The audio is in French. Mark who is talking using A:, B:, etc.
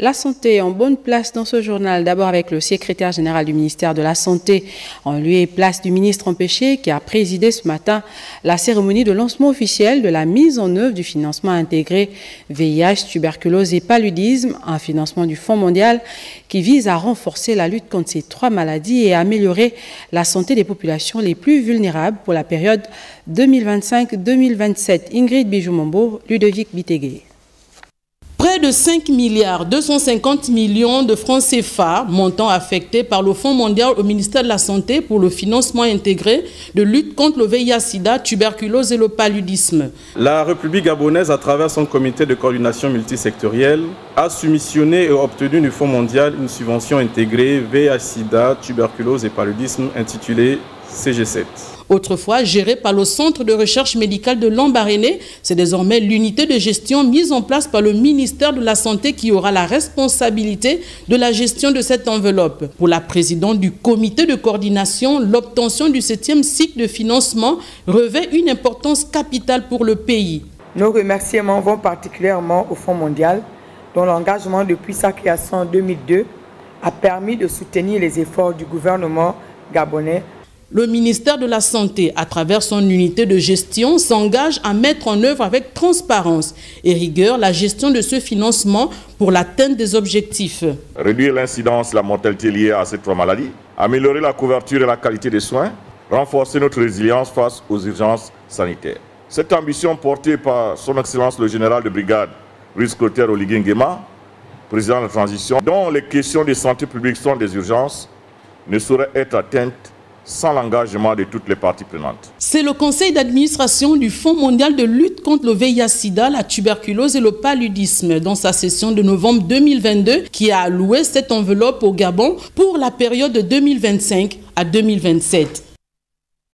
A: La santé en bonne place dans ce journal, d'abord avec le secrétaire général du ministère de la Santé, en lieu et place du ministre empêché, qui a présidé ce matin la cérémonie de lancement officiel de la mise en œuvre du financement intégré VIH, tuberculose et paludisme, un financement du Fonds mondial qui vise à renforcer la lutte contre ces trois maladies et à améliorer la santé des populations les plus vulnérables pour la période 2025-2027. Ingrid Bijoumombo, Ludovic Bitégué.
B: Près de 5 milliards 250 millions de francs CFA, montant affecté par le Fonds mondial au ministère de la Santé pour le financement intégré de lutte contre le VIH-Sida, tuberculose et le paludisme.
C: La République gabonaise, à travers son comité de coordination multisectorielle, a soumissionné et obtenu du Fonds mondial une subvention intégrée VIH-Sida, tuberculose et paludisme intitulée CG7.
B: Autrefois gérée par le Centre de recherche médicale de Lambaréné, c'est désormais l'unité de gestion mise en place par le ministère de la Santé qui aura la responsabilité de la gestion de cette enveloppe. Pour la présidente du comité de coordination, l'obtention du 7e cycle de financement revêt une importance capitale pour le pays.
D: Nos remerciements vont particulièrement au Fonds mondial, dont l'engagement depuis sa création en 2002 a permis de soutenir les efforts du gouvernement gabonais.
B: Le ministère de la Santé, à travers son unité de gestion, s'engage à mettre en œuvre avec transparence et rigueur la gestion de ce financement pour l'atteinte des objectifs.
E: Réduire l'incidence et la mortalité liée à ces trois maladies, améliorer la couverture et la qualité des soins, renforcer notre résilience face aux urgences sanitaires. Cette ambition portée par son Excellence le général de brigade Brice Clotaire Oligui Nguema, président de la transition, dont les questions de santé publique sont des urgences, ne sauraient être atteintes sans l'engagement de toutes les parties prenantes.
B: C'est le conseil d'administration du Fonds mondial de lutte contre le VIH-Sida, la tuberculose et le paludisme, dans sa session de novembre 2022, qui a alloué cette enveloppe au Gabon pour la période de 2025 à 2027.